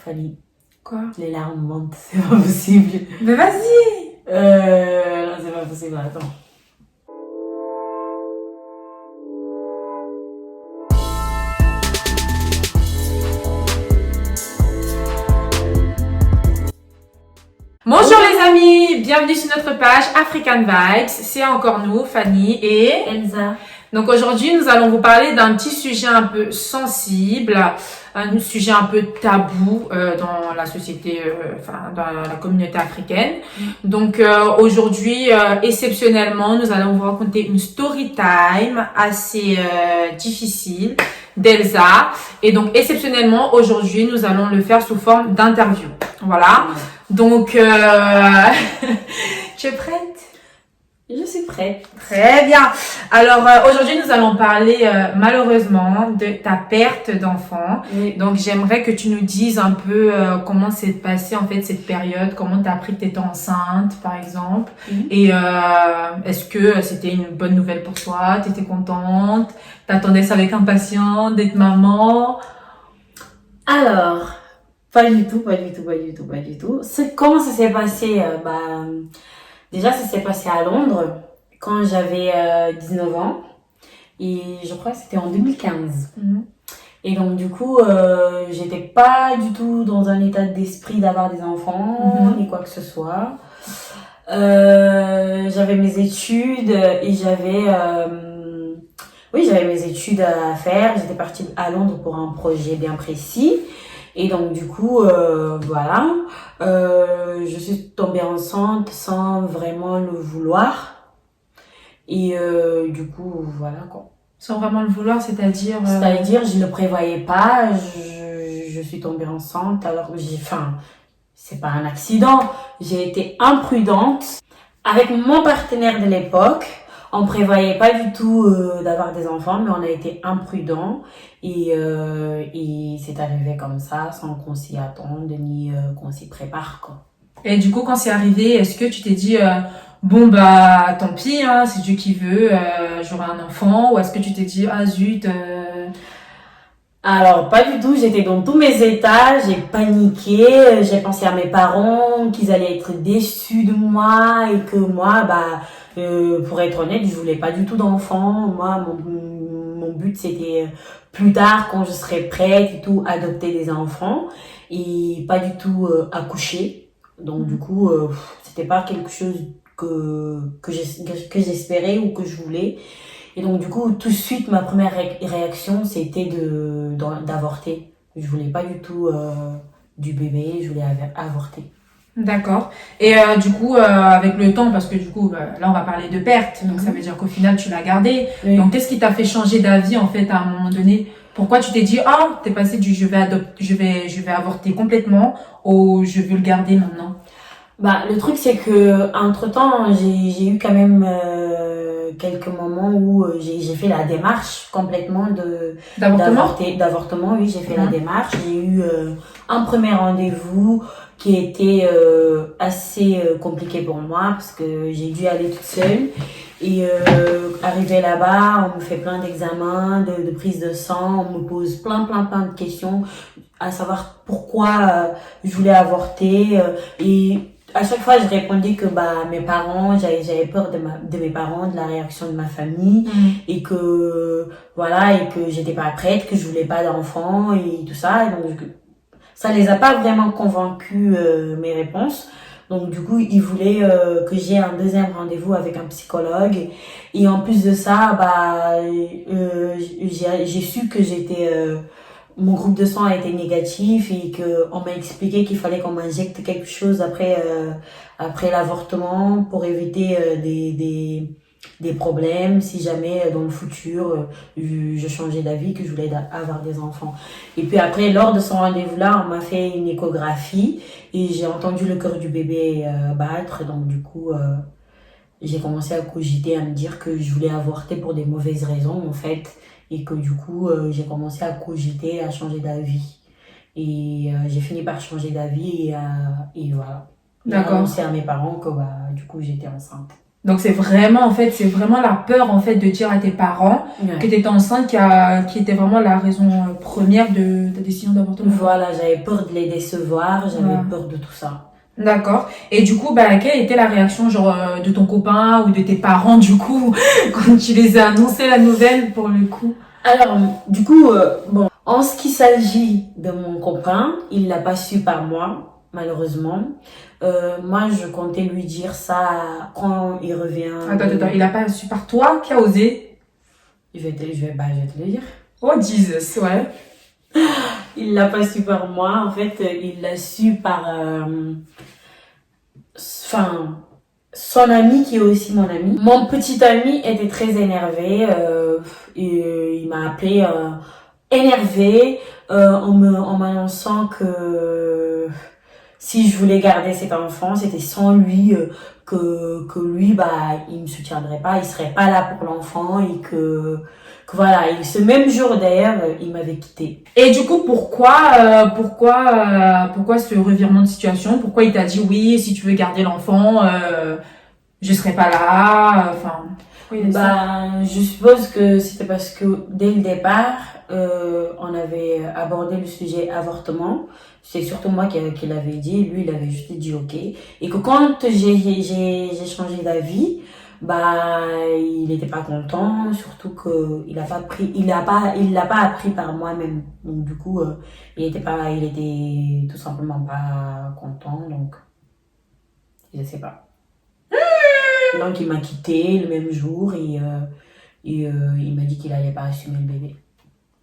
Fanny, Quoi? les larmes montent, c'est pas possible. Mais vas-y! Non, c'est pas possible, attends. Bonjour les amis, bienvenue sur notre page African Vibes. C'est encore nous, Fanny et Elsa. Donc aujourd'hui, nous allons vous parler d'un petit sujet un peu sensible, un sujet un peu tabou dans la société, dans la communauté africaine. Donc aujourd'hui, exceptionnellement, nous allons vous raconter une story time assez difficile d'Elsa. Et donc exceptionnellement, aujourd'hui, nous allons le faire sous forme d'interview. Voilà. Donc, tu es prête? Je suis prête. Très bien. Alors aujourd'hui, nous allons parler malheureusement de ta perte d'enfant. Oui. Donc j'aimerais que tu nous dises un peu comment s'est passée en fait cette période, comment tu as appris que tu étais enceinte par exemple. Et est-ce que c'était une bonne nouvelle pour toi? Tu étais contente? T'attendais ça avec impatience d'être maman? Alors, pas du tout. Comment ça s'est passé? Déjà, ça s'est passé à Londres quand j'avais 19 ans. Et je crois que c'était en 2015. Et donc, du coup, j'étais pas du tout dans un état d'esprit d'avoir des enfants, ni quoi que ce soit. J'avais mes études et j'avais mes études à faire. J'étais partie à Londres pour un projet bien précis. Et donc, du coup, voilà, je suis tombée enceinte sans vraiment le vouloir. Et du coup, voilà quoi. Sans vraiment le vouloir, c'est-à-dire... C'est-à-dire, je ne le prévoyais pas, je suis tombée enceinte alors que c'est pas un accident. J'ai été imprudente. Avec mon partenaire de l'époque, on prévoyait pas du tout d'avoir des enfants, mais on a été imprudents et c'est arrivé comme ça, sans qu'on s'y attende ni qu'on s'y prépare quoi. Et du coup, quand c'est arrivé, est-ce que tu t'es dit bon bah tant pis, hein, c'est Dieu qui veut, j'aurai un enfant, ou est-ce que tu t'es dit ah zut Alors, pas du tout, j'étais dans tous mes états, j'ai paniqué, j'ai pensé à mes parents, qu'ils allaient être déçus de moi et que moi, pour être honnête, je voulais pas du tout d'enfant. Moi, mon but, c'était plus tard, quand je serais prête et tout, adopter des enfants et pas du tout accoucher. Donc, du coup, c'était pas quelque chose que j'espérais ou que je voulais. Et donc, du coup, tout de suite, ma première réaction, c'était d'avorter. Je voulais pas du tout du bébé, je voulais avorter. D'accord. Et du coup, avec le temps, parce que du coup, là, on va parler de perte, donc ça veut dire qu'au final, tu l'as gardé. Oui. Donc, qu'est-ce qui t'a fait changer d'avis, en fait, à un moment donné? Pourquoi tu t'es dit, ah, t'es passé du je vais avorter complètement au je veux le garder maintenant? Le truc, c'est que entre-temps, j'ai eu quand même quelques moments où j'ai fait la démarche complètement d'avortement. Oui, j'ai fait la démarche. J'ai eu un premier rendez-vous qui était assez compliqué pour moi parce que j'ai dû aller toute seule. Et arrivé là-bas, on me fait plein d'examens, de prise de sang, on me pose plein de questions, à savoir pourquoi je voulais avorter. Et à chaque fois, je répondais que mes parents, j'avais peur de mes parents, de la réaction de ma famille, et que voilà, et que j'étais pas prête, que je voulais pas d'enfant et tout ça. Et donc ça les a pas vraiment convaincus mes réponses. Donc du coup, ils voulaient que j'ai un deuxième rendez-vous avec un psychologue. Et en plus de ça, j'ai su que mon groupe de sang a été négatif et que on m'a expliqué qu'il fallait qu'on m'injecte quelque chose après l'avortement pour éviter des problèmes si jamais dans le futur je changeais d'avis, que je voulais avoir des enfants. Et puis après, lors de ce rendez-vous-là, on m'a fait une échographie et j'ai entendu le cœur du bébé battre. Donc du coup, j'ai commencé à cogiter, à me dire que je voulais avorter pour des mauvaises raisons en fait. Et que du coup, j'ai commencé à cogiter, à changer d'avis. Et j'ai fini par changer d'avis et voilà. J'ai annoncé à mes parents que du coup, j'étais enceinte. Donc c'est vraiment la peur en fait de dire à tes parents que tu étais enceinte qui était vraiment la raison première de ta décision d'avortement. Voilà, j'avais peur de les décevoir, j'avais peur de tout ça. D'accord. Et du coup, quelle était la réaction genre de ton copain ou de tes parents du coup quand tu les as annoncé la nouvelle pour le coup? Alors, du coup, bon, en ce qui s'agit de mon copain, il l'a pas su par moi, malheureusement. Moi, je comptais lui dire ça quand il revient. Attends, il a pas su par toi? Qui a osé? Je vais te le dire. Oh Jesus, ouais. Il l'a pas su par moi, en fait, il l'a su par, son ami qui est aussi mon ami. Mon petit ami était très énervé, et, il m'a appelé énervé en m'annonçant que si je voulais garder cet enfant, c'était sans lui, que lui, il me soutiendrait pas, il serait pas là pour l'enfant et que voilà, et ce même jour d'ailleurs, il m'avait quitté. Et du coup, pourquoi ce revirement de situation? Pourquoi il t'a dit oui, si tu veux garder l'enfant, je serai pas là, enfin. Je suppose que c'était parce que dès le départ, on avait abordé le sujet avortement. C'est surtout moi qui l'avais dit, lui il avait juste dit ok. Et que quand j'ai changé d'avis, il était pas content, surtout que il l'a pas appris par moi-même. Donc du coup, il était tout simplement pas content, donc je sais pas. Donc il m'a quitté le même jour et il m'a dit qu'il allait pas assumer le bébé.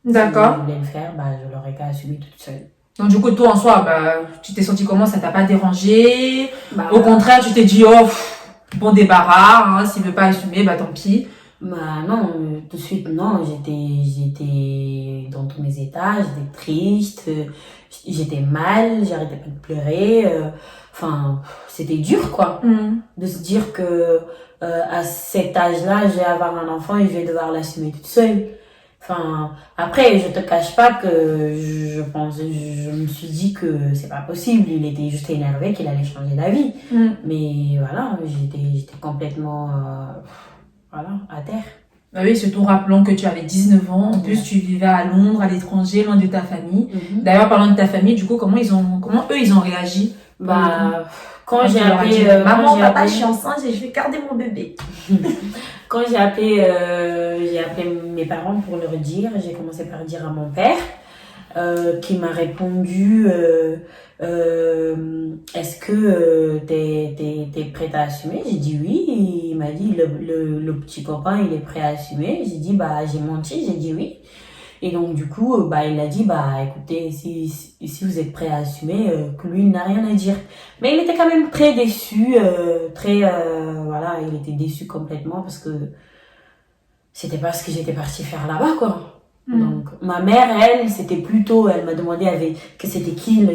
D'accord. Si il voulait le faire, je l'aurais qu'à assumer toute seule. Donc du coup, toi en soi, tu t'es senti comment? Ça t'a pas dérangé? Au contraire, tu t'es dit oh bon débarras, hein, s'il veut pas assumer, tant pis. Non, tout de suite non, j'étais dans tous mes états, j'étais triste, j'étais mal, j'arrêtais pas de pleurer, c'était dur quoi, de se dire que à cet âge-là, je vais avoir un enfant et je vais devoir l'assumer toute seule. Après, je te cache pas que je me suis dit que c'est pas possible, il était juste énervé qu'il allait changer d'avis. Mais voilà, j'étais complètement à terre. Oui, surtout rappelons que tu avais 19 ans. En plus, tu vivais à Londres, à l'étranger, loin de ta famille. D'ailleurs, parlant de ta famille, du coup, comment eux, ils ont réagi? Quand j'ai appelé... Maman, papa, je suis enceinte et je vais garder mon bébé. Quand j'ai appelé mes parents pour leur dire, j'ai commencé par dire à mon père, qui m'a répondu est-ce que t'es prête à assumer? J'ai dit oui. Et il m'a dit le petit copain il est prêt à assumer. J'ai dit j'ai menti, j'ai dit oui. Et donc du coup il a dit écoutez, si vous êtes prêt à assumer, que lui il n'a rien à dire. Mais il était quand même très déçu, il était déçu complètement parce que c'était pas ce que j'étais partie faire là-bas quoi. Donc ma mère elle m'a demandé que c'était qui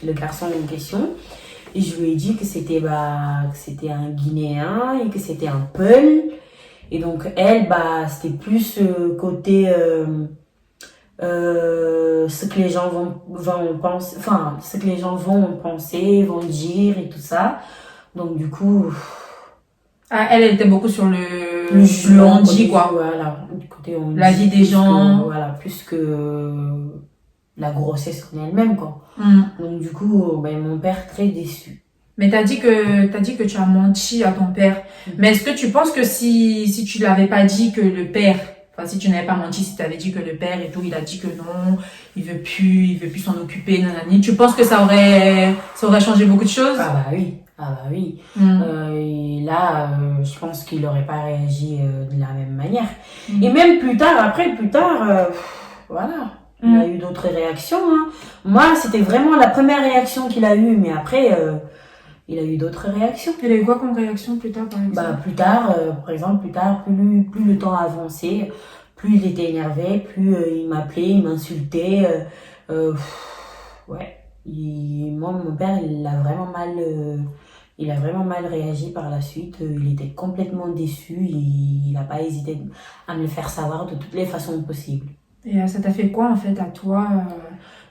le garçon en question et je lui ai dit que c'était un Guinéen et que c'était un Peul. Et donc elle c'était plus côté ce que les gens vont penser, ce que les gens vont penser, vont dire et tout ça. Donc du coup elle était beaucoup sur le on dit quoi. Voilà, du côté on la vie des gens, plus que la grossesse en elle-même quoi. Donc du coup mon père très déçu. Mais t'as dit que tu as menti à ton père. Mais est-ce que tu penses que si tu l'avais pas dit que le père, si tu n'avais pas menti, si tu avais dit que le père et tout, il a dit que non, il veut plus s'en occuper, nanani, tu penses que ça aurait changé beaucoup de choses? Ah bah oui. Et là, je pense qu'il n'aurait pas réagi de la même manière. Et même plus tard, voilà. Il a eu d'autres réactions. Hein. Moi, c'était vraiment la première réaction qu'il a eue, mais après, il a eu d'autres réactions. Il a eu quoi comme réaction plus tard, par exemple? Par exemple, plus le temps avançait, plus il était énervé, plus il m'appelait, il m'insultait. Mon père, il a vraiment mal réagi par la suite. Il était complètement déçu. Il n'a pas hésité à me le faire savoir de toutes les façons possibles. Et ça t'a fait quoi, en fait, à toi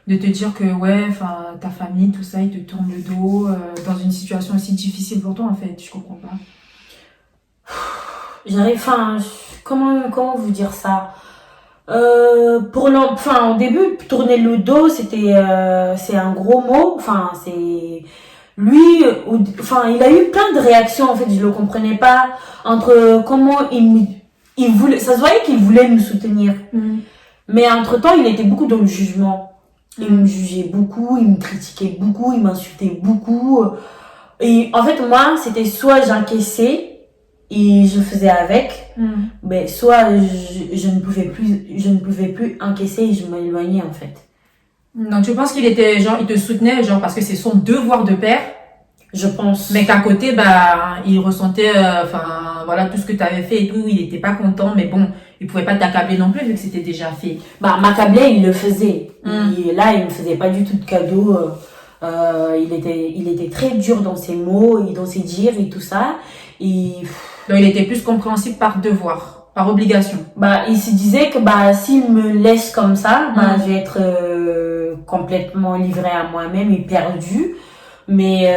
de te dire que ouais, enfin ta famille, tout ça, ils te tournent le dos dans une situation aussi difficile pour toi en fait, je comprends pas. Comment vous dire ça? Au début, tourner le dos, c'est un gros mot. Enfin, c'est lui. Il a eu plein de réactions. En fait, je le comprenais pas entre comment il voulait. Ça se voyait qu'il voulait me soutenir, mais entre temps, il était beaucoup dans le jugement. Il me jugeait beaucoup, il me critiquait beaucoup, il m'insultait beaucoup. Et en fait, moi, c'était soit j'encaissais et je faisais avec, mais soit je ne pouvais plus encaisser et je m'éloignais en fait. Donc tu penses qu'il était genre, il te soutenait genre parce que c'est son devoir de père? Je pense. Mais qu'à côté, bah, il ressentait, voilà, tout ce que tu avais fait et tout, il était pas content, mais bon, il pouvait pas t'accabler non plus vu que c'était déjà fait. Bah, m'accabler, il le faisait. Là, il me faisait pas du tout de cadeaux. Il était très dur dans ses mots et dans ses dires et tout ça. Donc, il était plus compréhensible par devoir, par obligation. Bah, il se disait que, bah, s'il me laisse comme ça, bah, je vais être complètement livrée à moi-même et perdue. Mais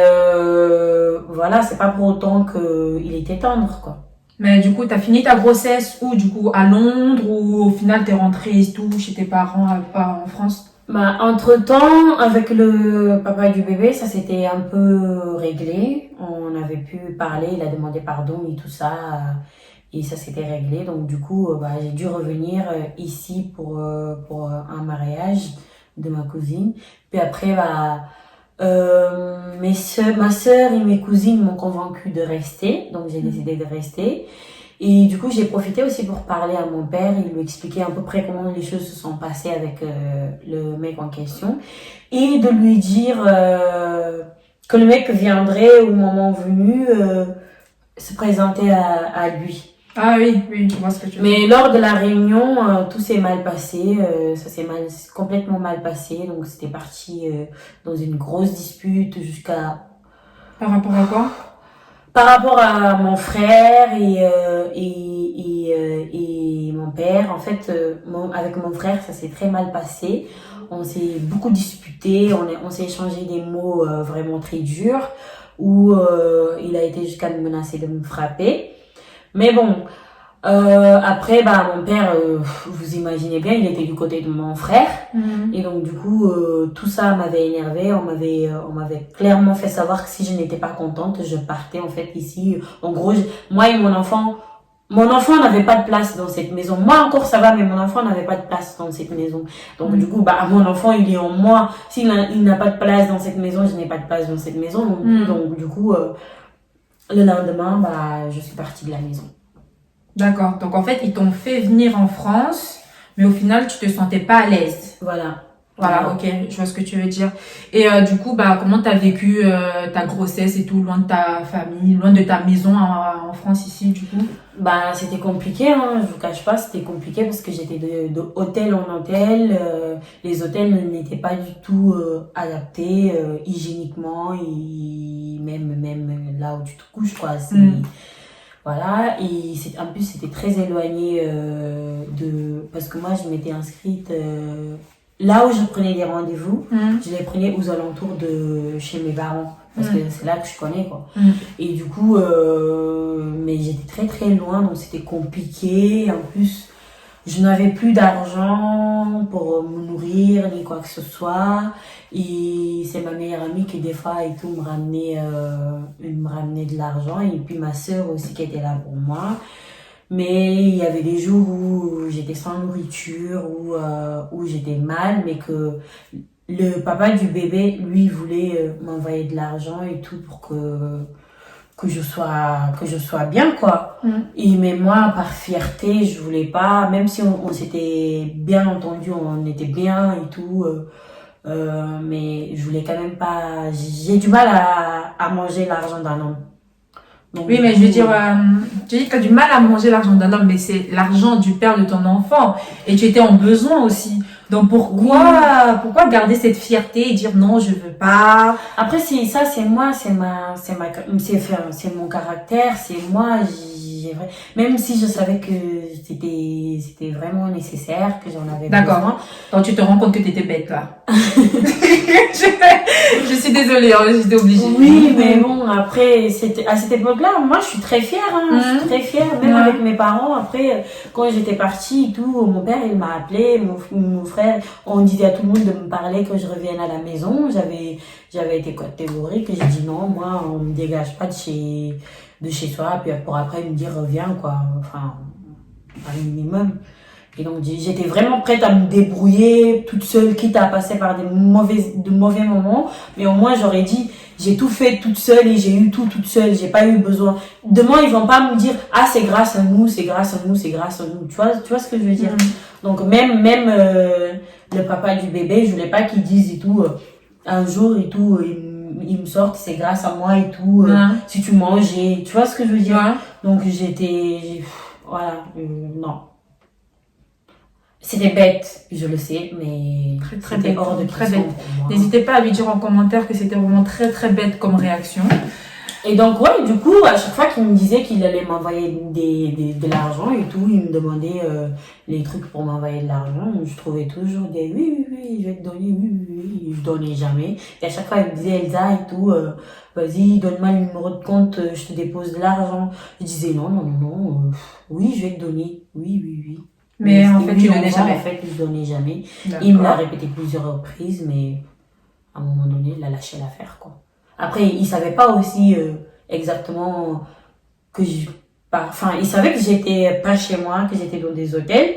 voilà, c'est pas pour autant qu'il était tendre, quoi. Mais du coup, t'as fini ta grossesse où, du coup, à Londres, ou au final t'es rentrée et tout chez tes parents en France? Bah, entre-temps, avec le papa du bébé, ça s'était un peu réglé. On avait pu parler, il a demandé pardon et tout ça. Et ça s'était réglé. Donc, du coup, bah, j'ai dû revenir ici pour un mariage de ma cousine. Puis après, bah, ma sœur et mes cousines m'ont convaincue de rester. Donc, j'ai décidé de rester. Et du coup, j'ai profité aussi pour parler à mon père et lui expliquer à peu près comment les choses se sont passées avec le mec en question. Et de lui dire que le mec viendrait au moment venu se présenter à lui. Ah oui, je vois ce que tu veux dire. Mais lors de la réunion, tout s'est mal passé. Complètement mal passé. Donc, c'était parti dans une grosse dispute jusqu'à... Par rapport à quoi? Par rapport à mon frère et mon père, en fait, avec mon frère, ça s'est très mal passé. On s'est beaucoup disputé, on s'est échangé des mots vraiment très durs, où il a été jusqu'à me menacer de me frapper. Mais bon, après, bah, mon père, vous imaginez bien, il était du côté de mon frère. Et donc, du coup, tout ça m'avait énervé. On m'avait clairement fait savoir que si je n'étais pas contente, je partais, en fait, ici. En gros, moi et mon enfant n'avait pas de place dans cette maison. Moi, encore, ça va, mais mon enfant n'avait pas de place dans cette maison. Donc, du coup, bah, mon enfant, il est en moi. Il n'a pas de place dans cette maison, je n'ai pas de place dans cette maison. Donc, du coup, le lendemain, bah, je suis partie de la maison. D'accord. Donc, en fait, ils t'ont fait venir en France, mais au final, tu te sentais pas à l'aise. Voilà, ok, je vois ce que tu veux dire. Et du coup, bah, comment t'as vécu ta grossesse et tout, loin de ta famille, loin de ta maison en France ici, du coup? Bah, c'était compliqué, hein, je vous cache pas, c'était compliqué parce que j'étais de hôtel en hôtel. Les hôtels n'étaient pas du tout adaptés hygiéniquement et même là où tu te couches, quoi. Voilà, et en plus c'était très éloigné parce que moi je m'étais inscrite là où je prenais des rendez-vous, je les prenais aux alentours de chez mes parents parce que c'est là que je connais, quoi. Et du coup mais j'étais très très loin, donc c'était compliqué. En plus je n'avais plus d'argent pour me nourrir ni quoi que ce soit. Et c'est ma meilleure amie qui des fois et tout me ramenait de l'argent. Et puis ma sœur aussi qui était là pour moi. Mais il y avait des jours où j'étais sans nourriture, où j'étais mal, mais que le papa du bébé, lui, voulait m'envoyer de l'argent et tout pour que je sois bien, quoi. Mais moi, par fierté, je voulais pas, même si on s'était bien entendu, on était bien et tout, mais je voulais quand même pas, j'ai du mal à manger l'argent d'un homme. Donc, oui, mais je veux dire, tu dis que tu as du mal à manger l'argent d'un homme, mais c'est l'argent du père de ton enfant, et tu étais en besoin aussi. Donc pourquoi garder cette fierté et dire non, je veux pas? Après, c'est mon caractère, c'est moi, même si je savais que c'était vraiment nécessaire, que j'en avais besoin. D'accord. Donc tu te rends compte que tu étais bête là. Je suis désolée, j'étais obligée. Oui, mais bon, après, à cette époque-là, moi je suis très fière, je suis très fière, même avec mes parents. Après, quand j'étais partie et tout, mon père il m'a appelé, mon frère, on disait à tout le monde de me parler que je revienne à la maison. J'avais été catégorique, j'ai dit non, moi on me dégage pas de chez soi, puis pour après me dire reviens quoi, enfin, un minimum. Et donc j'étais vraiment prête à me débrouiller toute seule, quitte à passer par de mauvais moments, mais au moins j'aurais dit j'ai tout fait toute seule et j'ai eu tout toute seule, j'ai pas eu besoin. Demain ils vont pas me dire ah c'est grâce à nous, c'est grâce à nous, c'est grâce à nous. Tu vois ce que je veux dire? Donc même le papa du bébé, je voulais pas qu'il dise et tout un jour et tout il me sortent, c'est grâce à moi et tout, si tu manges, tu vois ce que je veux dire? Donc voilà, non. C'était bête, je le sais, mais très bête, hors de question. N'hésitez pas à lui dire en commentaire que c'était vraiment très très bête comme réaction. Et donc ouais, du coup, à chaque fois qu'il me disait qu'il allait m'envoyer de l'argent et tout, il me demandait les trucs pour m'envoyer de l'argent, je trouvais toujours des oui, je vais te donner, oui, je donnais jamais. Et à chaque fois, il me disait Elsa et tout, vas-y, donne-moi le numéro de compte, je te dépose de l'argent. Je disais non, oui, je vais te donner, oui. Mais en fait, tu donnais jamais. En fait, il donnait jamais. Il me l'a répété plusieurs reprises, mais à un moment donné, il a lâché l'affaire, quoi. Après, il savait pas aussi exactement que il savait que j'étais pas chez moi, que j'étais dans des hôtels,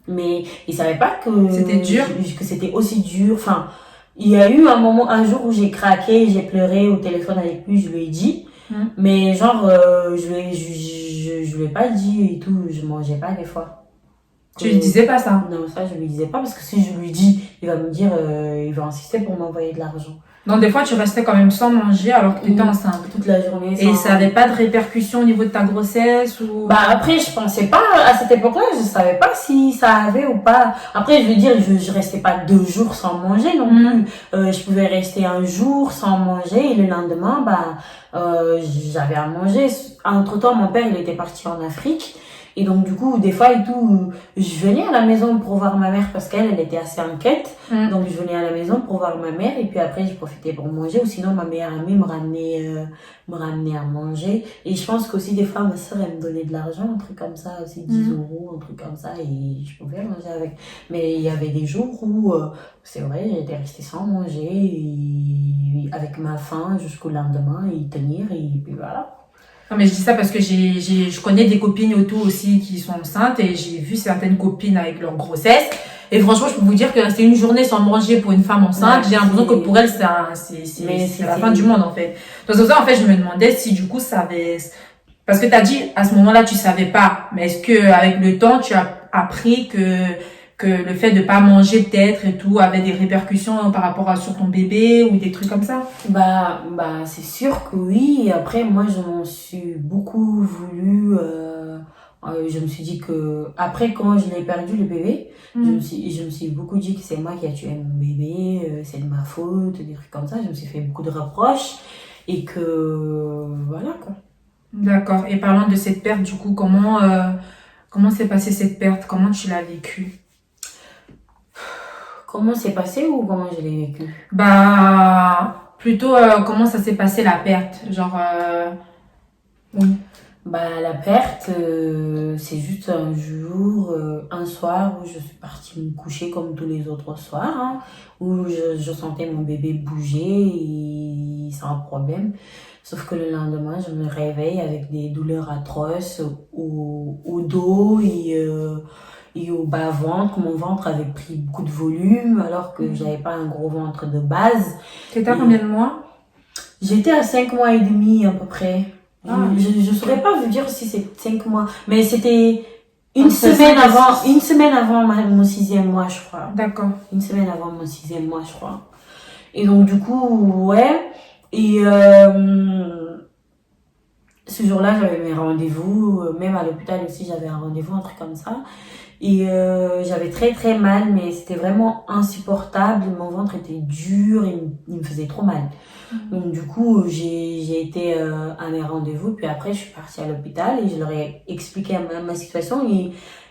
mais il savait pas que c'était dur, que c'était aussi dur. Enfin, il y a eu un jour où j'ai craqué, j'ai pleuré au téléphone avec lui, je lui ai dit, mais genre je lui ai pas dit et tout, je mangeais pas des fois. Tu lui disais pas ça? Non, ça je lui disais pas parce que si je lui dis, il va me dire, il va insister pour m'envoyer de l'argent. Donc des fois tu restais quand même sans manger alors que tu étais enceinte toute la journée. Et ça avait pas de répercussions au niveau de ta grossesse ou... Bah après je pensais pas, à cette époque-là je savais pas si ça avait ou pas. Après je veux dire je restais pas 2 jours sans manger non plus. Je pouvais rester un jour sans manger et le lendemain j'avais à manger. Entre temps mon père il était parti en Afrique. Et donc, du coup, des fois et tout, je venais à la maison pour voir ma mère parce qu'elle était assez inquiète. Donc, je venais à la maison pour voir ma mère et puis après, je profitais pour manger. Ou sinon, ma meilleure amie me ramenait à manger. Et je pense qu'aussi, des fois, ma soeur, elle me donnait de l'argent, un truc comme ça, aussi 10 euros, un truc comme ça. Et je pouvais manger avec. Mais il y avait des jours où, c'est vrai, j'étais restée sans manger et avec ma faim jusqu'au lendemain et tenir et puis voilà. Non, mais je dis ça parce que je connais des copines autour aussi qui sont enceintes et j'ai vu certaines copines avec leur grossesse. Et franchement, je peux vous dire que rester une journée sans manger pour une femme enceinte, j'ai l'impression que pour elle, c'est la fin du monde, en fait. Donc, c'est pour ça, en fait, je me demandais si, du coup, ça avait, parce que t'as dit, à ce moment-là, tu savais pas. Mais est-ce que, avec le temps, tu as appris que le fait de pas manger peut-être et tout avait des répercussions par rapport sur ton bébé ou des trucs comme ça? Bah c'est sûr que oui. Et après moi je m'en suis beaucoup voulu. Je me suis dit que après quand je l'ai perdu le bébé, je me suis beaucoup dit que c'est moi qui a tué mon bébé, c'est de ma faute, des trucs comme ça. Je me suis fait beaucoup de reproches et que voilà quoi. D'accord. Et parlant de cette perte, du coup, comment s'est passée cette perte? Comment tu l'as vécue? Comment c'est passé ou comment je l'ai vécu? Bah, plutôt comment ça s'est passé la perte, genre oui. Bah la perte, c'est juste un jour, un soir où je suis partie me coucher comme tous les autres soirs, où je sentais mon bébé bouger et sans problème. Sauf que le lendemain, je me réveille avec des douleurs atroces au dos et au bas-ventre. Mon ventre avait pris beaucoup de volume alors que j'avais pas un gros ventre de base. T'étais à combien de mois? J'étais à 5 mois et demi à peu près. Je saurais pas vous dire si c'est 5 mois, mais c'était une semaine avant mon 6e mois, je crois. D'accord. Une semaine avant mon 6e mois, je crois. Et donc, du coup, ouais. Et ce jour-là, j'avais mes rendez-vous, même à l'hôpital aussi, j'avais un rendez-vous, un truc comme ça. Et j'avais très très mal, mais c'était vraiment insupportable. Mon ventre était dur, il me faisait trop mal. Donc du coup, j'ai été à mes rendez-vous, puis après je suis partie à l'hôpital et je leur ai expliqué ma situation.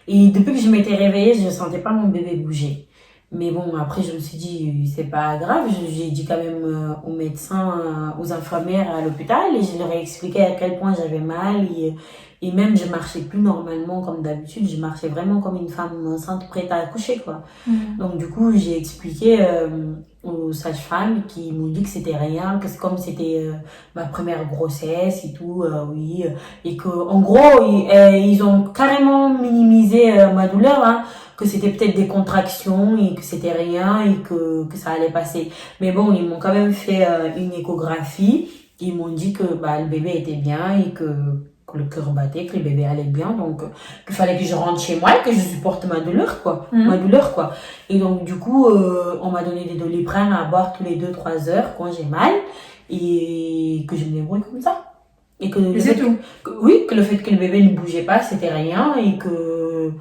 Et depuis que je m'étais réveillée, je ne sentais pas mon bébé bouger. Mais bon, après je me suis dit, c'est pas grave. J'ai dit quand même aux médecins, aux infirmières à l'hôpital, et je leur ai expliqué à quel point j'avais mal. Et même je marchais plus normalement comme d'habitude, je marchais vraiment comme une femme enceinte prête à accoucher, quoi. Donc du coup, j'ai expliqué aux sages-femmes qui m'ont dit que c'était rien, que comme c'était ma première grossesse et tout, oui, et que en gros ils ont carrément minimisé ma douleur, hein, que c'était peut-être des contractions et que c'était rien et que ça allait passer. Mais bon, ils m'ont quand même fait une échographie. Ils m'ont dit que le bébé était bien et que le cœur battait, que le bébé allait bien, donc qu'il fallait que je rentre chez moi et que je supporte ma douleur, quoi. Ma douleur, quoi. Et donc, du coup, on m'a donné des Doliprane à boire tous les 2-3 heures quand j'ai mal et que je me débrouille comme ça. Et que oui, que le fait que le bébé ne bougeait pas, c'était rien et que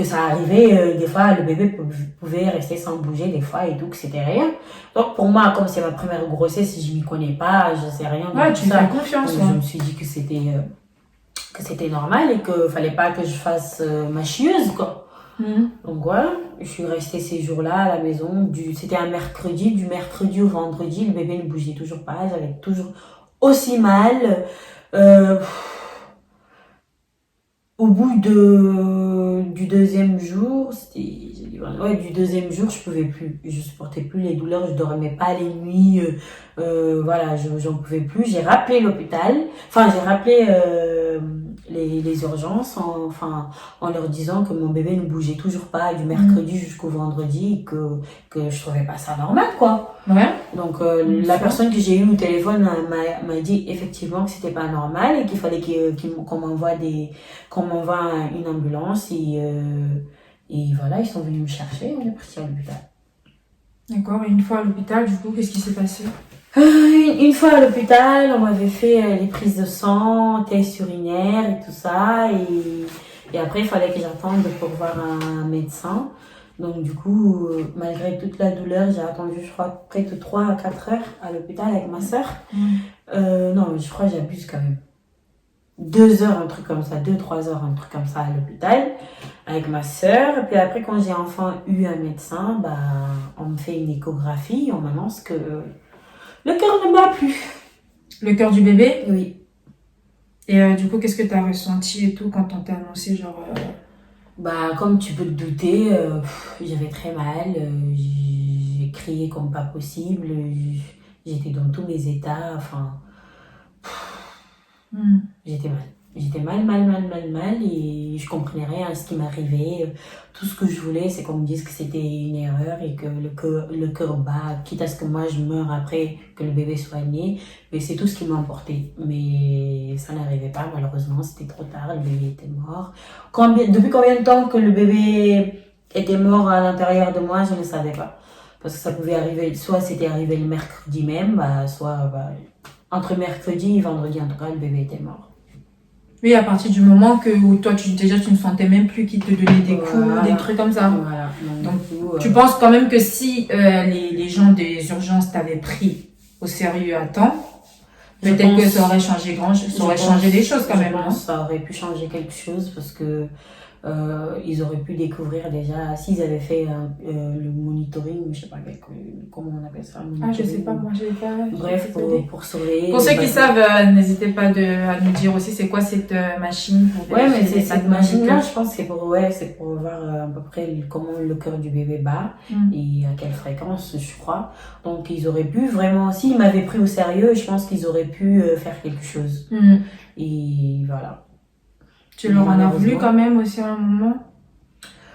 ça arrivait, des fois, le bébé pouvait rester sans bouger des fois et tout, que c'était rien. Donc, pour moi, comme c'est ma première grossesse, je m'y connais pas, je sais rien. Ouais, tu fais confiance. Donc, je me suis dit que c'était normal et qu'il fallait pas que je fasse ma chieuse, quoi. Donc voilà, je suis restée ces jours-là à la maison. C'était un mercredi, du mercredi au vendredi, le bébé ne bougeait toujours pas, j'avais toujours aussi mal. Au bout du deuxième jour, du deuxième jour, je pouvais plus, je supportais plus les douleurs, je dormais pas les nuits, voilà, j'en pouvais plus. J'ai rappelé l'hôpital, j'ai rappelé les urgences, en leur disant que mon bébé ne bougeait toujours pas du mercredi jusqu'au vendredi et que je trouvais pas ça normal, quoi. Ouais. Donc la personne que j'ai eue au téléphone m'a dit effectivement que c'était pas normal et qu'il fallait qu'on m'envoie une ambulance et voilà, ils sont venus me chercher, on est parti à l'hôpital. D'accord, et une fois à l'hôpital, du coup, qu'est-ce qui s'est passé? Une fois à l'hôpital, on m'avait fait les prises de sang, tests urinaires et tout ça, et après il fallait que j'attende pour voir un médecin. Donc du coup, malgré toute la douleur, j'ai attendu, je crois, près de 3 à 4 heures à l'hôpital avec ma sœur. Non, je crois que j'abuse quand même. 2 heures, un truc comme ça, 2-3 heures, un truc comme ça à l'hôpital avec ma sœur. Et puis après, quand j'ai enfin eu un médecin, on me fait une échographie, on m'annonce que le cœur ne bat plus. Le cœur du bébé? Oui. Et du coup, qu'est-ce que tu as ressenti et tout quand on t'a annoncé, genre... Comme tu peux te douter, j'avais très mal, j'ai crié comme pas possible, j'étais dans tous mes états, j'étais mal. J'étais mal et je comprenais rien à ce qui m'arrivait. Tout ce que je voulais, c'est qu'on me dise que c'était une erreur et que le cœur bat, quitte à ce que moi je meure après que le bébé soit né. Mais c'est tout ce qui m'emportait. Mais ça n'arrivait pas, malheureusement, c'était trop tard, le bébé était mort. Depuis combien de temps que le bébé était mort à l'intérieur de moi, je ne savais pas. Parce que ça pouvait arriver, soit c'était arrivé le mercredi même, soit entre mercredi et vendredi, en tout cas, le bébé était mort. Oui, à partir du moment où toi, tu ne sentais même plus qu'il te donnait des coups, des trucs comme ça. Voilà. Donc, tu penses quand même que si les gens des urgences t'avaient pris au sérieux à temps, peut-être que ça aurait changé des choses quand même. Je pense que ça aurait pu changer quelque chose parce que ils auraient pu découvrir déjà, s'ils avaient fait le monitoring, je sais pas comment on appelle ça. Je sais pas, moi j'ai pas. Bref, pour sauver. Pour ceux qui savent, n'hésitez pas à nous dire aussi c'est quoi cette machine. Ouais, mais cette machine-là, je pense que c'est pour voir à peu près comment le cœur du bébé bat et à quelle fréquence, je crois. Donc ils auraient pu vraiment, s'ils m'avaient pris au sérieux, je pense qu'ils auraient pu faire quelque chose. Et voilà. Tu leur en as voulu quand même aussi à un moment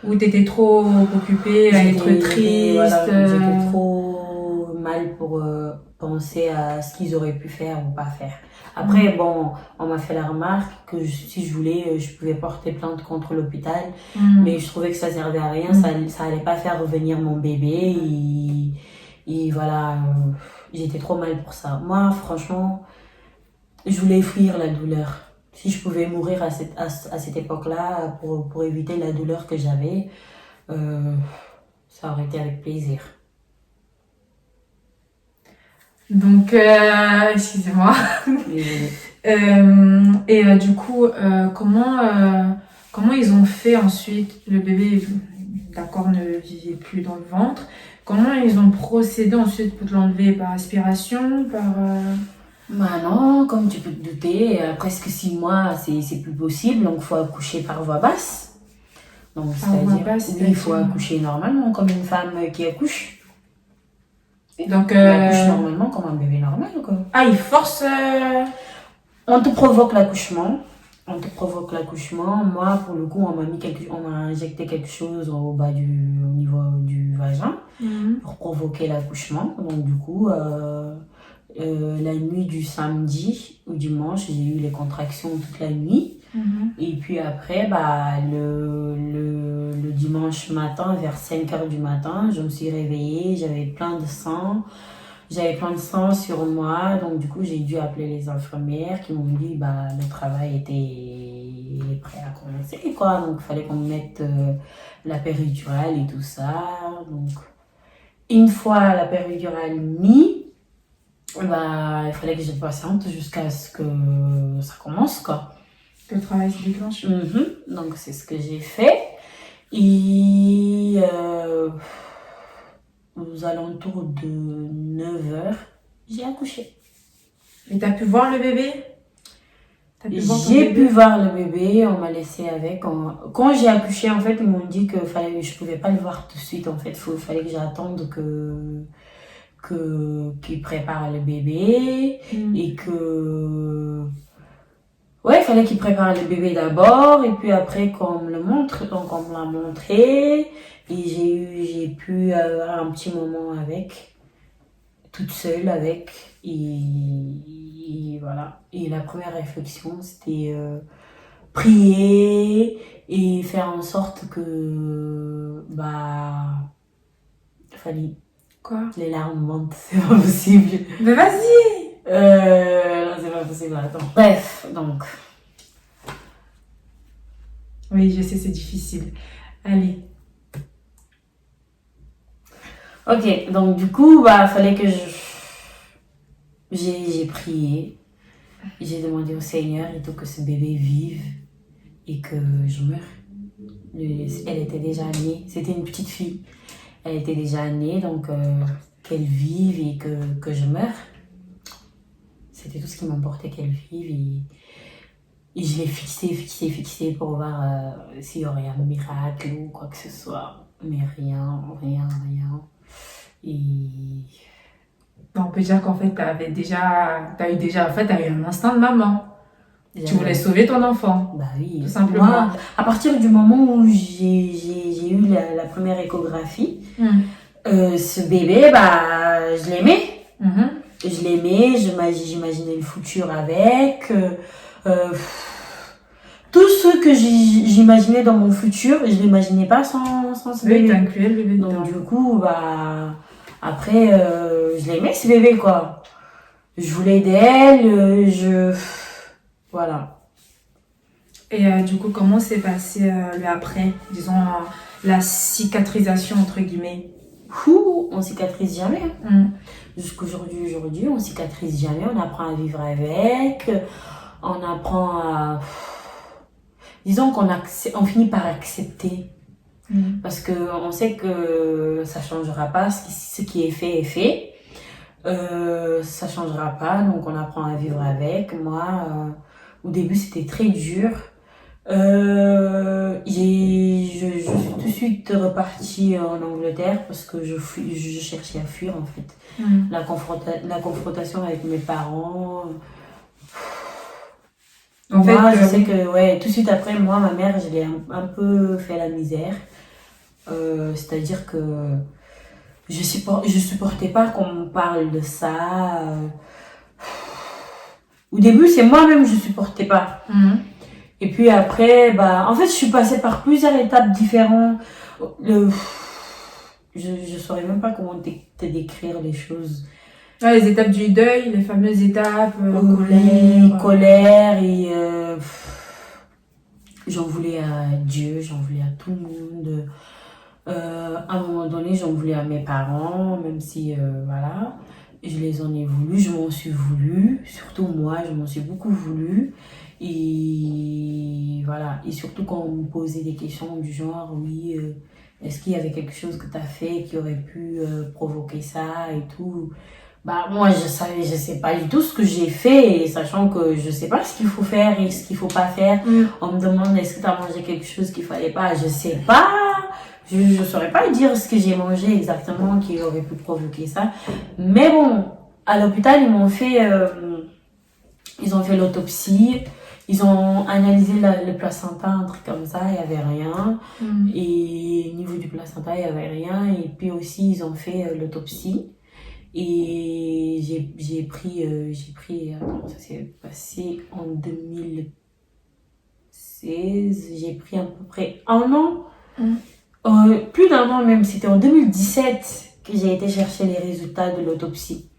où t'étais trop occupée à être triste. Voilà, j'étais trop mal pour penser à ce qu'ils auraient pu faire ou pas faire. Après, on m'a fait la remarque que si je voulais, je pouvais porter plainte contre l'hôpital, mais je trouvais que ça servait à rien, ça allait pas faire revenir mon bébé et voilà, j'étais trop mal pour ça. Moi, franchement, je voulais fuir la douleur. Si je pouvais mourir à cette époque-là pour éviter la douleur que j'avais, ça aurait été avec plaisir. Donc, excusez-moi. Du coup, comment ils ont fait ensuite? Le bébé, d'accord, ne vivait plus dans le ventre. Comment ils ont procédé ensuite pour l'enlever? Par aspiration, Bah non, comme tu peux te douter, presque 6 mois, c'est plus possible, donc il faut accoucher par voie basse. Donc, il faut accoucher normalement, comme une femme qui accouche. Donc, on accouche normalement comme un bébé normal, quoi. Ah, il force... On te provoque l'accouchement. Moi, pour le coup, on m'a injecté quelque chose au niveau du vagin pour provoquer l'accouchement. Donc, du coup, la nuit du samedi au dimanche, j'ai eu les contractions toute la nuit. Et puis après, le dimanche matin, vers 5h du matin, je me suis réveillée, j'avais plein de sang sur moi, donc du coup j'ai dû appeler les infirmières qui m'ont dit le travail était prêt à commencer, quoi. Donc il fallait qu'on me mette la péridurale et tout ça. Donc une fois la péridurale mise, il fallait que je patiente jusqu'à ce que ça commence, quoi. Que le travail se déclenche. Donc c'est ce que j'ai fait. Et aux alentours de 9h, j'ai accouché. Et t'as pu voir le bébé? J'ai pu voir le bébé, on m'a laissé avec. Quand j'ai accouché, en fait, ils m'ont dit que je pouvais pas le voir tout de suite. En fait, il fallait que j'attende qu'ils préparent le bébé et que... Ouais, il fallait qu'il prépare le bébé d'abord et puis après qu'on me le montre. Donc on me l'a montré et j'ai pu avoir un petit moment toute seule avec. Et voilà. Et la première réflexion, c'était prier et faire en sorte que fallait... Quoi? Les larmes montent, c'est pas possible. Mais vas-y! Non, c'est pas possible, attends. Bref, donc. Oui, je sais, c'est difficile. Allez. Ok, donc du coup, fallait que j'ai prié. J'ai demandé au Seigneur et tout que ce bébé vive et que je meure. Elle était déjà née, c'était une petite fille. Elle était déjà née, donc qu'elle vive et que je meure. C'était tout ce qui m'importait, qu'elle vive. Et je l'ai fixé pour voir s'il y aurait un miracle ou quoi que ce soit. Mais rien. Et... On peut dire qu'en fait, t'as eu un instinct de maman. Tu voulais sauver ton enfant. Bah oui. Tout simplement. Moi, à partir du moment où j'ai eu la première échographie, ce bébé, je l'aimais. Je l'aimais, j'imaginais le futur avec. Tout ce que j'imaginais dans mon futur, je l'imaginais pas sans ce bébé. Oui, t'incluais le bébé dedans. Donc du coup, après, je l'aimais ce bébé, quoi. Je voulais d'elle, voilà. Et du coup, comment s'est passé le après, disons, la cicatrisation, entre guillemets? On cicatrise jamais. Jusqu'aujourd'hui, on cicatrise jamais. On apprend à vivre avec. On apprend à... Disons qu'on finit par accepter. Parce qu'on sait que ça changera pas. Ce qui est fait est fait. Ça changera pas. Donc on apprend à vivre avec. Moi, au début, c'était très dur. Je suis tout de suite repartie en Angleterre parce que je cherchais à fuir, en fait. La confrontation avec mes parents. En fait, je sais que tout de suite après, moi, ma mère, je l'ai un peu fait la misère. C'est-à-dire que je supportais pas qu'on me parle de ça. Au début, c'est moi-même je supportais pas. Et puis après, en fait, je suis passée par plusieurs étapes différentes. Je saurais même pas comment te décrire les choses. Ouais, les étapes du deuil, les fameuses étapes, colère et j'en voulais à Dieu, j'en voulais à tout le monde. À un moment donné, j'en voulais à mes parents, même si, voilà, je les en ai voulu, je m'en suis voulu, surtout moi, je m'en suis beaucoup voulu. Et voilà, et surtout quand on me posait des questions du genre, oui, est-ce qu'il y avait quelque chose que tu as fait qui aurait pu provoquer ça et tout. Bah, moi, je sais pas du tout ce que j'ai fait, et sachant que je sais pas ce qu'il faut faire et ce qu'il faut pas faire. On me demande, est-ce que tu as mangé quelque chose qu'il fallait pas? Je sais pas. Je saurais pas dire ce que j'ai mangé exactement qui aurait pu provoquer ça. Mais bon, à l'hôpital, ils ont fait l'autopsie. Ils ont analysé le placenta, un truc comme ça, il n'y avait rien. Et au niveau du placenta, il n'y avait rien. Et puis aussi, ils ont fait l'autopsie. Et j'ai pris, attends, ça s'est passé en 2016. J'ai pris à peu près un an. Plus d'un an même, c'était en 2017 que j'ai été chercher les résultats de l'autopsie.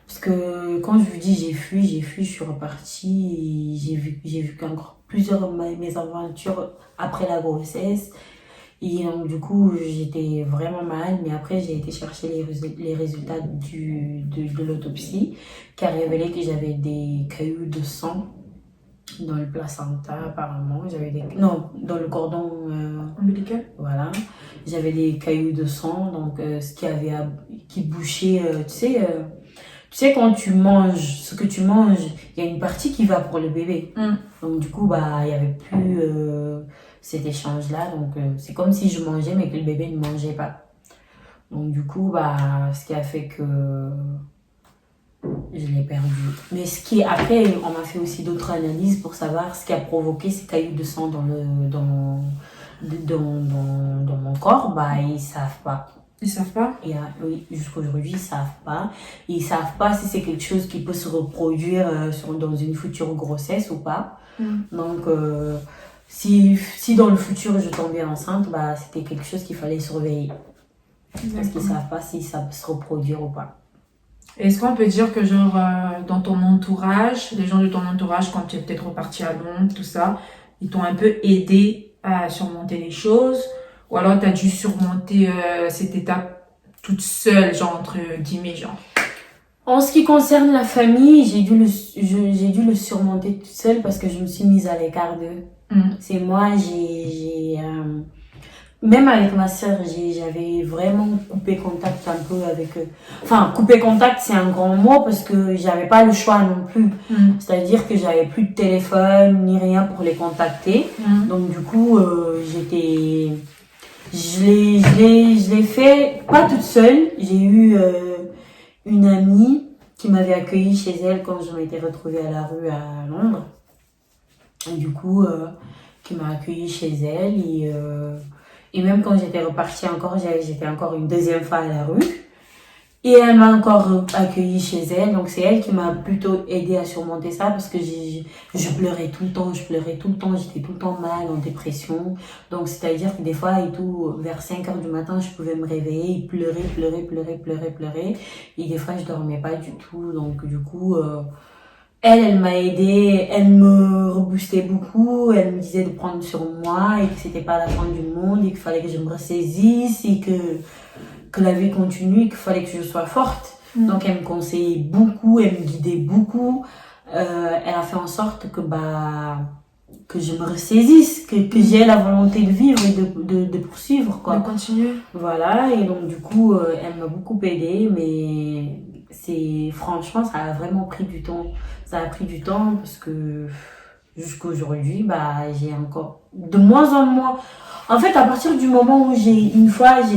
Parce que quand je vous dis j'ai fui, je suis repartie et j'ai vu qu'encore plusieurs de mes aventures après la grossesse. Et donc du coup j'étais vraiment mal, mais après j'ai été chercher les résultats de l'autopsie qui a révélé que j'avais des cailloux de sang dans le placenta apparemment. Dans le cordon ombilical. Voilà, j'avais des cailloux de sang, donc qui bouchait, tu sais, quand tu manges, ce que tu manges, il y a une partie qui va pour le bébé. Donc, du coup, bah, il n'y avait plus cet échange-là. Donc, c'est comme si je mangeais, mais que le bébé ne mangeait pas. Donc, du coup, bah, ce qui a fait que je l'ai perdu. Mais après, on m'a fait aussi d'autres analyses pour savoir ce qui a provoqué ces cailloux de sang dans mon corps. Bah, ils savent pas. Ils savent pas? Oui, jusqu'aujourd'hui, ils savent pas. Ils savent pas si c'est quelque chose qui peut se reproduire dans une future grossesse ou pas. Donc, si dans le futur je tombais enceinte, bah, c'était quelque chose qu'il fallait surveiller. Parce qu'ils savent pas si ça peut se reproduire ou pas. Est-ce qu'on peut dire que genre dans ton entourage, les gens de ton entourage, quand tu es peut-être reparti à Londres, tout ça, ils t'ont un peu aidé à surmonter les choses? Ou alors tu as dû surmonter cette étape toute seule, genre entre guillemets, genre? En ce qui concerne la famille, j'ai dû le surmonter toute seule parce que je me suis mise à l'écart d'eux. C'est moi, même avec ma sœur, j'avais vraiment coupé contact un peu avec eux. Enfin, couper contact, c'est un grand mot parce que j'avais pas le choix non plus. C'est-à-dire que j'avais plus de téléphone ni rien pour les contacter. Donc du coup, je l'ai fait pas toute seule. J'ai eu une amie qui m'avait accueillie chez elle quand je m'étais retrouvée à la rue à Londres. Et du coup, qui m'a accueillie chez elle et même quand j'étais repartie encore, j'étais encore une deuxième fois à la rue. Et elle m'a encore accueillie chez elle. Donc c'est elle qui m'a plutôt aidée à surmonter ça parce que je pleurais tout le temps. J'étais tout le temps mal, en dépression. Donc c'est-à-dire que des fois et tout, vers 5h du matin, je pouvais me réveiller et pleurer. Et des fois, je dormais pas du tout. Donc du coup... Elle m'a aidée, elle me reboostait beaucoup, elle me disait de prendre sur moi et que c'était pas la fin du monde et qu'il fallait que je me ressaisisse et que la vie continue et qu'il fallait que je sois forte. Donc elle me conseillait beaucoup, elle me guidait beaucoup. Elle a fait en sorte que je me ressaisisse, que j'ai la volonté de vivre et de poursuivre, quoi. De continuer. Voilà, et donc du coup, elle m'a beaucoup aidée, mais franchement, ça a vraiment pris du temps. Ça a pris du temps parce que jusqu'aujourd'hui, j'ai encore de moins en moins. En fait, à partir du moment où j'ai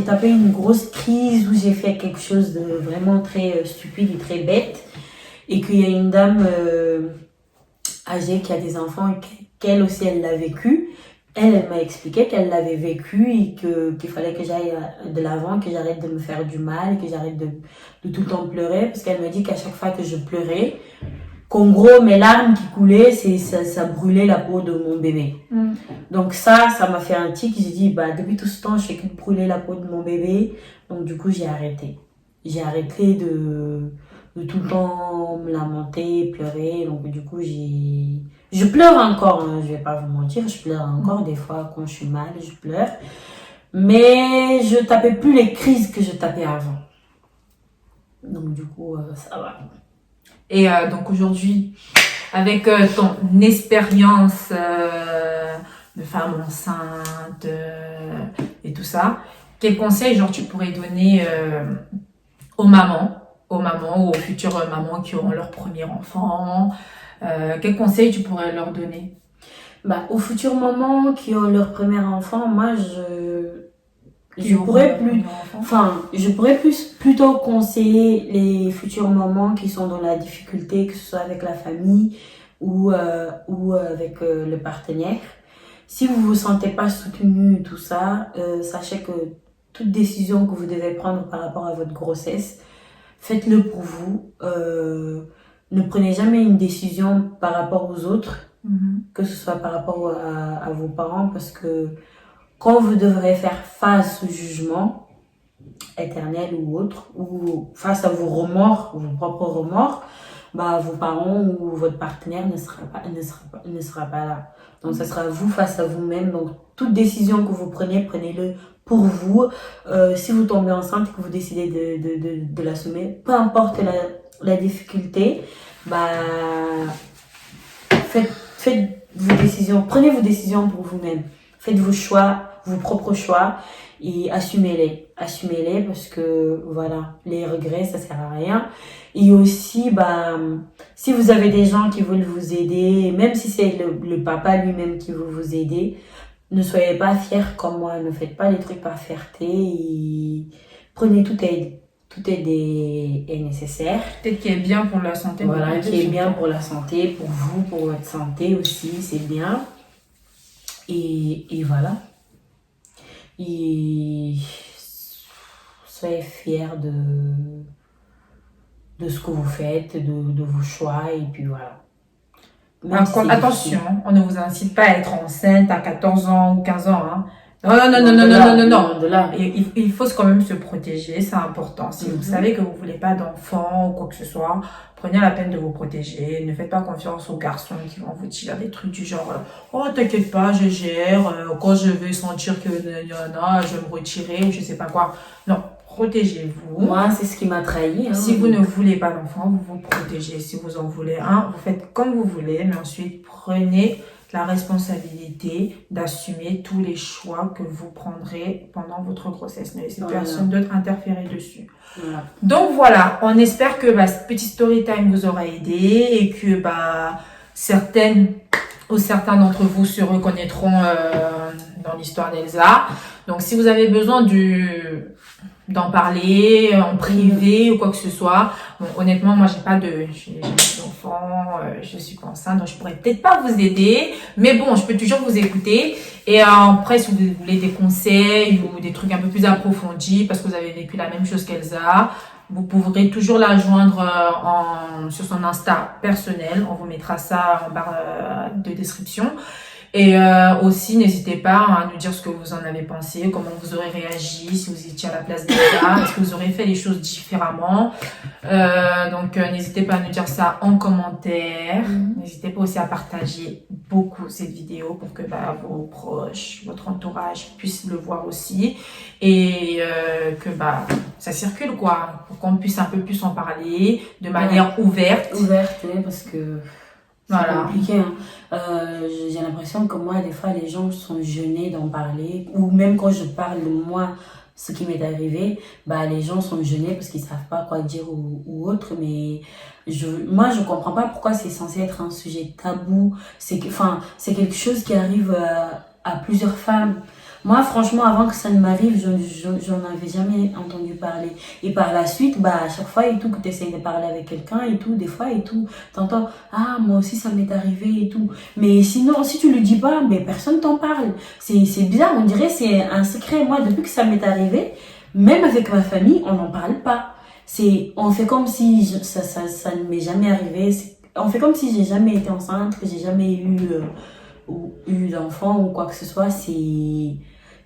tapé une grosse crise, où j'ai fait quelque chose de vraiment très stupide et très bête, et qu'il y a une dame âgée qui a des enfants et qu'elle aussi, elle l'a vécu. Elle m'a expliqué qu'elle l'avait vécu et qu'il fallait que j'aille de l'avant, que j'arrête de me faire du mal, que j'arrête de tout le temps pleurer. Parce qu'elle me dit qu'à chaque fois que je pleurais, qu'en gros, mes larmes qui coulaient, ça brûlait la peau de mon bébé. Donc ça m'a fait un tic. J'ai dit, depuis tout ce temps, je fais que de brûler la peau de mon bébé. Donc du coup, j'ai arrêté. j'ai arrêté de tout le temps me lamenter, pleurer. Donc du coup, je pleure encore, hein, je vais pas vous mentir, je pleure encore des fois quand je suis mal, je pleure. Mais je tapais plus les crises que je tapais avant. Donc du coup, ça va. Et donc aujourd'hui, avec ton expérience de femme enceinte et tout ça, quels conseils genre tu pourrais donner aux mamans ou aux futures mamans qui auront leur premier enfant? Quels conseils tu pourrais leur donner? Aux futures mamans qui ont leur premier enfant, moi je pourrais plutôt conseiller les futures mamans qui sont dans la difficulté, que ce soit avec la famille ou avec le partenaire. Si vous vous sentez pas soutenu tout ça, sachez que toute décision que vous devez prendre par rapport à votre grossesse, faites-le pour vous. Ne prenez jamais une décision par rapport aux autres, que ce soit par rapport à vos parents, parce que quand vous devrez faire face au jugement éternel ou autre, ou face à vos remords, vos propres remords, vos parents ou votre partenaire ne sera pas là. Donc, ça sera vous face à vous-même. Donc, toute décision que vous prenez, prenez-le pour vous. Si vous tombez enceinte et que vous décidez de l'assumer, peu importe la difficulté, faites vos décisions, prenez vos décisions pour vous-même. Faites vos choix, vos propres choix et assumez-les. Assumez-les parce que, voilà, les regrets, ça sert à rien. Et aussi, si vous avez des gens qui veulent vous aider, même si c'est le papa lui-même qui veut vous aider, ne soyez pas fiers comme moi. Ne faites pas les trucs par fierté et prenez toute aide. Toute aide est nécessaire. Peut-être qui est bien pour la santé. Voilà, qui est bien pour la santé, pour vous, pour votre santé aussi, c'est bien. Et voilà. Et soyez fiers de ce que vous faites, de vos choix, et puis voilà. Attention, on ne vous incite pas à être enceinte à 14 ans ou 15 ans. Hein. Non. Il faut quand même se protéger, c'est important. Si vous savez que vous voulez pas d'enfant ou quoi que ce soit, prenez la peine de vous protéger. Ne faites pas confiance aux garçons qui vont vous dire des trucs du genre oh t'inquiète pas, je gère. Quand je vais sentir que je vais me retirer ou je sais pas quoi. Non, protégez-vous. Moi, c'est ce qui m'a trahi. Hein. Si vous ne voulez pas d'enfant, vous vous protégez. Si vous en voulez un, vous faites comme vous voulez, mais ensuite prenez la responsabilité d'assumer tous les choix que vous prendrez pendant votre grossesse. Ne laissez personne d'autre interférer dessus. Voilà. Donc voilà, on espère que ce petit story time vous aura aidé et que certaines ou certains d'entre vous se reconnaîtront dans l'histoire d'Elsa. Donc si vous avez besoin d'en parler en privé ou quoi que ce soit. Bon, honnêtement, moi, j'ai pas d'enfant, je suis pas enceinte, donc je pourrais peut-être pas vous aider. Mais bon, je peux toujours vous écouter. Et après, si vous voulez des conseils ou des trucs un peu plus approfondis, parce que vous avez vécu la même chose qu'Elsa, vous pourrez toujours la joindre sur son Insta personnel. On vous mettra ça en barre de description. Et aussi, n'hésitez pas à nous dire ce que vous en avez pensé, comment vous aurez réagi, si vous étiez à la place d'Elsa, est-ce que vous aurez fait les choses différemment. Donc, n'hésitez pas à nous dire ça en commentaire. N'hésitez pas aussi à partager beaucoup cette vidéo pour que vos proches, votre entourage puissent le voir aussi. Et que ça circule, quoi, pour qu'on puisse un peu plus en parler de manière ouverte. Ouverte, oui, parce que... C'est compliqué. Hein. J'ai l'impression que moi, des fois, les gens sont gênés d'en parler. Ou même quand je parle de moi, ce qui m'est arrivé, les gens sont gênés parce qu'ils savent pas quoi dire ou autre. Mais moi, je comprends pas pourquoi c'est censé être un sujet tabou. C'est quelque chose qui arrive à plusieurs femmes. Moi, franchement, avant que ça ne m'arrive, j'en avais jamais entendu parler. Et par la suite, à chaque fois et tout, que tu essayes de parler avec quelqu'un et tout, des fois et tout, t'entends, moi aussi ça m'est arrivé et tout. Mais sinon, si tu le dis pas, personne t'en parle. C'est bizarre, on dirait c'est un secret. Moi, depuis que ça m'est arrivé, même avec ma famille, on n'en parle pas. On fait comme si ça ne m'est jamais arrivé. On fait comme si j'ai jamais été enceinte, que j'ai jamais eu d'enfant ou quoi que ce soit. C'est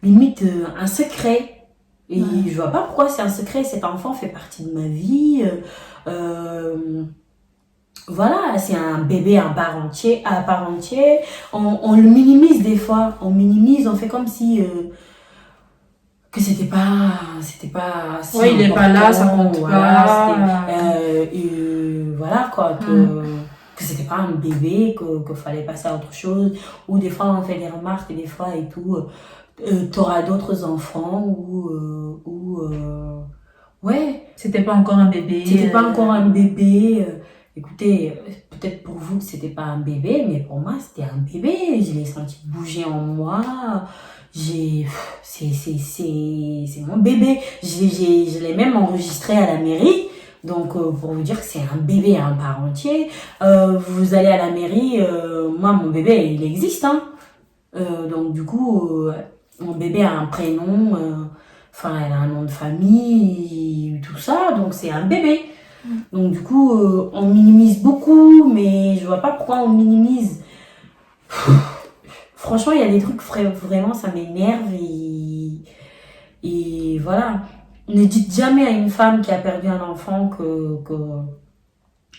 limite un secret. Et je vois pas pourquoi c'est un secret. Cet enfant fait partie de ma vie. Voilà, c'est un bébé à part entière. On le minimise des fois. On minimise, on fait comme si que c'était pas si il est pas là, ça compte pas. Voilà quoi, que c'était pas un bébé, que fallait passer à autre chose. Ou des fois on fait des remarques et des fois et tout. T'auras d'autres enfants ouais. C'était pas encore un bébé. C'était pas encore un bébé. Écoutez, peut-être pour vous c'était pas un bébé, mais pour moi c'était un bébé. Je l'ai senti bouger en moi. C'est mon bébé. Je l'ai même enregistré à la mairie. Donc, pour vous dire que c'est un bébé à part entier. Vous allez à la mairie, moi, mon bébé, il existe, hein. Donc, du coup, mon bébé a un prénom, elle a un nom de famille, tout ça. Donc, c'est un bébé. Donc, du coup, on minimise beaucoup, mais je vois pas pourquoi on minimise. Franchement, il y a des trucs vraiment, ça m'énerve et voilà. Ne dites jamais à une femme qui a perdu un enfant que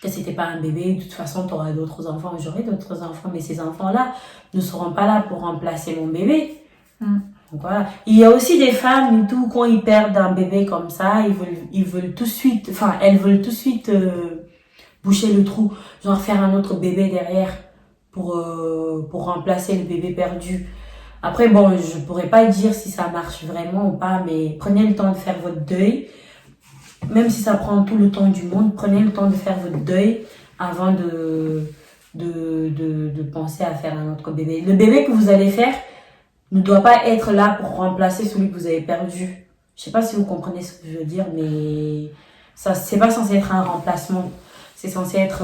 c'était pas un bébé. De toute façon, tu auras d'autres enfants. J'aurai d'autres enfants, mais ces enfants-là ne seront pas là pour remplacer mon bébé. Donc voilà. Il y a aussi des femmes et tout, quand ils perdent un bébé comme ça, ils veulent tout de suite, elles veulent tout de suite boucher le trou, genre faire un autre bébé derrière pour remplacer le bébé perdu. Après, bon, je pourrais pas dire si ça marche vraiment ou pas, mais prenez le temps de faire votre deuil. Même si ça prend tout le temps du monde, prenez le temps de faire votre deuil avant de penser à faire un autre bébé. Le bébé que vous allez faire ne doit pas être là pour remplacer celui que vous avez perdu. Je sais pas si vous comprenez ce que je veux dire, mais ça, c'est pas censé être un remplacement. C'est censé être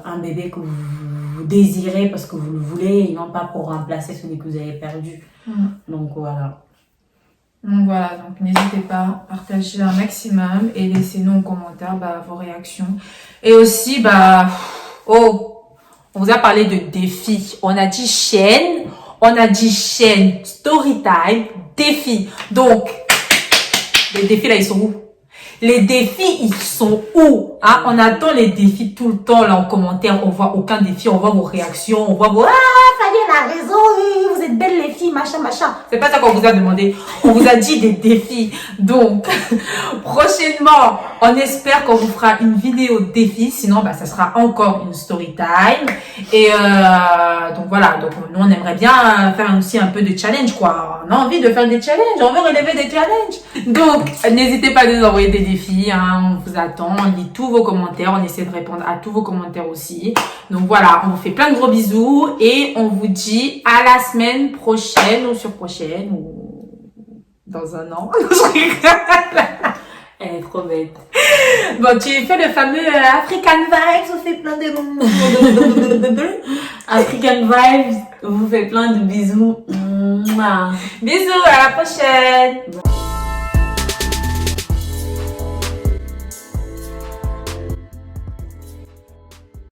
un bébé que vous désirez parce que vous le voulez et non pas pour remplacer celui que vous avez perdu. Donc voilà. Donc n'hésitez pas à partager un maximum et laissez-nous en commentaire vos réactions. Et aussi, on vous a parlé de défis. On a dit chaîne, story time, défis. Donc, les défis là, ils sont où? Les défis, ils sont où? Hein? On attend les défis tout le temps là en commentaire. On voit aucun défi, on voit vos réactions, on voit vos Fabienne a raison, vous êtes belles les filles, machin. C'est pas ça qu'on vous a demandé. On vous a dit des défis. Donc, prochainement, on espère qu'on vous fera une vidéo défi. Sinon, ça sera encore une story time. Et donc voilà. Donc nous, on aimerait bien faire aussi un peu de challenge, quoi. On a envie de faire des challenges. On veut relever des challenges. Donc, n'hésitez pas à nous envoyer des défis, hein. On vous attend. On lit tous vos commentaires. On essaie de répondre à tous vos commentaires aussi. Donc voilà, on vous fait plein de gros bisous et on vous dit à la semaine prochaine ou surprochaine ou dans un an. Elle est trop bête. Bon, tu fais le fameux African Vibes, on fait plein de African Vibes, vous fait plein de bisous. Bisous, à la prochaine.